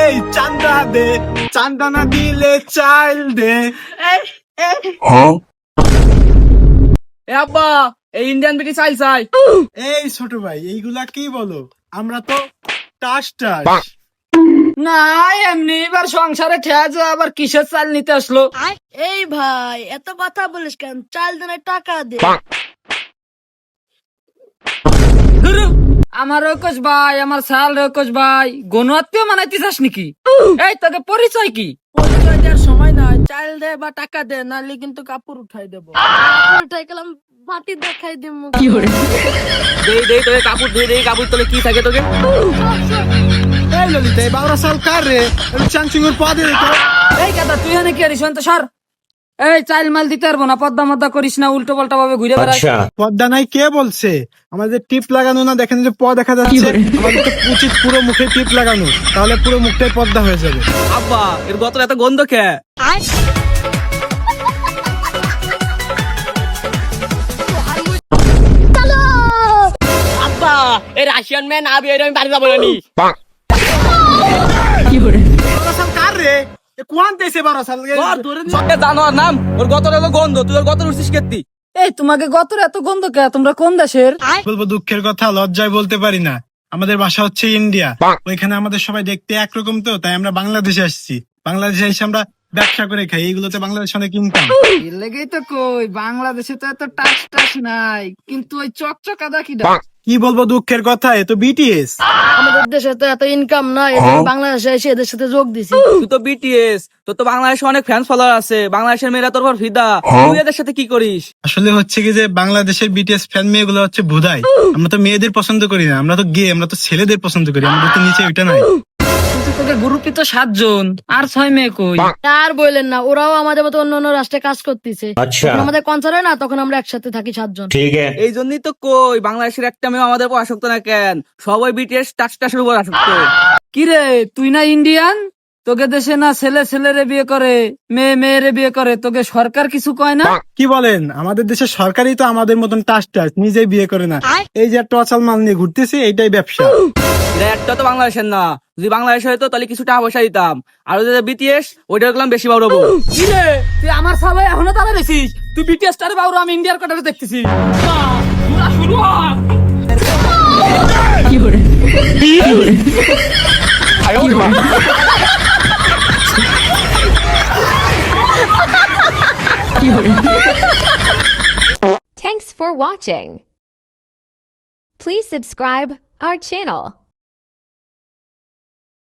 এই চান্দা দে, চান্দা না দিলে চাল দে। এ আব্বা, এই ইন্ডিয়ান বিটি চাইল চাই। এই ছোট ভাই, এইগুলা কি বলো? আমরা তো টাস টাস। না এমনি এবার সংসারে ঠেয়া যা আবার কিসের চাল নিতে আসলো? এই ভাই এত কথা বলিস কেন? চাল দেনে টাকা দে। ধুরু, আমার রকস ভাই, আমার সাল রকস ভাই, গণআত্মীয় মানাইতে চাস নাকি? এই তোকে পরিচয় কি? পরিচয় দেওয়ার সময় নয়, চাল দে বা টাকা দে, নাহলে কিন্তু কাপড় উঠাই দেবো। কাপড় উঠাই গেলাম, বাটি দেখাই দিম। দেই দেই তোকে কাপড় দিয়ে দেই, কাপড় তোলে কি থাকে তোকে? এই ললিতা, এই বাংলা চাল কার রে? চাংচুঙ্গুর পা দে তো। এই কথা তুই এনে কি আরিস তো সর। এই চাইল মাল দিতে পারবো না, পদ্মা মদ্দা করিস না, উল্টো পাল্টা ভাবে ঘুরে বেড়াস। পর্দা নাই কে বলছে? আমাদের টিপ লাগানো না, দেখেন যে প দেখা যাচ্ছে। আমাদের তো উচিত পুরো মুখে টিপ লাগানো, তাহলে পুরো মুখটাই পর্দা হয়ে যাবে। আব্বা এর গতর এত গন্ধ কে? আব্বা এই রাশিয়ান ম্যান আবি এর আমি বাড়ি যাবো না নি। বাংলা চাল কার রে? এ কোয়ান দেশে বাংলা চাল? জানোয়ার নাম, ওর গতর এত গন্ধ, তুই ওর গতর উঠছিস কেতি? এই তোমাকে গতর এত গন্ধ কে? তোমরা কোন দেশের? বলবো দুঃখের কথা, লজ্জায় বলতে পারি না। আমাদের বাসা হচ্ছে ইন্ডিয়া। ওইখানে আমাদের সবাই দেখতে একরকম, তো তাই আমরা বাংলাদেশে আসছি। বাংলাদেশে এসে আমরা ব্যবসা করে খাই, এইগুলোতে বাংলাদেশ অনেক ইনকাম। এর লেগেই তো কই বাংলাদেশে তো এত টাচ টাচ নাই, কিন্তু ওই চকচকা দাকিটা। কি বলবো দুঃখের কথা, এ তো বিটিএস। আমাদের দেশে তো এত ইনকাম নাই, বাংলাদেশে এসে এদের সাথে যোগ দিছি। তুই তো বিটিএস, তোর তো বাংলাদেশে অনেক ফ্যান ফলোয়ার আছে, বাংলাদেশের মেয়েরা তোর উপর ফিদা। তুই এদের সাথে কি করিস? আসলে হচ্ছে কি যে বাংলাদেশের বিটিএস ফ্যান মেয়েগুলো হচ্ছে ভুদাই। আমরা তো মেয়েদের পছন্দ করি না, আমরা তো গে, আমরা তো ছেলেদের পছন্দ করি। আমাদের তো নিচে ওইটা নাই। কিন্তু তোকে গ্রুপে তো 7 জন, আর 6 মেয়ে কই? আর বললেন না, ওরাও আমাদের মতো অন্য অন্য রাষ্ট্রে কাজ করতেছে। যখন আমাদের কনসার্ট হয় না, তখন আমরা একসাথে থাকি 7 জন। এই জন্যই তো কই বাংলাদেশের একটা মেয়ে আমাদের উপর আসক্ত না কেন? সবাই বিটিএস টাচ টাচের উপর আসক্ত। কি রে তুই না ইন্ডিয়ান? তোকে দেশে না ছেলে ছেলেরে বিয়ে করে, মেয়ে মেয়েরে বিয়ে করে, তোকে সরকার কিছু কয় না? কি বলেন? আমাদের দেশের সরকারই তো আমাদের মতন টাস টাস, নিজেই বিয়ে করে না। এই যে একটা অচল মাল নিয়ে ঘুরতেছি, এইটাই ব্যবসা। এরা একটা তো বাংলাদেশের না, যদি বাংলাদেশ হয়তো তাহলে কিছু টাকা পয়সা দিতাম। আর ওই যে বিটিএস, ওইটা দেখলাম বেশি বড় বউ। কি রে তুই আমার সালে এখনো তারা দেখিস? তুই বিটিএস টারে বাবু, আমি ইন্ডিয়ার কাটারে দেখতেছি। শুরু হয়। Thanks for watching. Please subscribe our channel.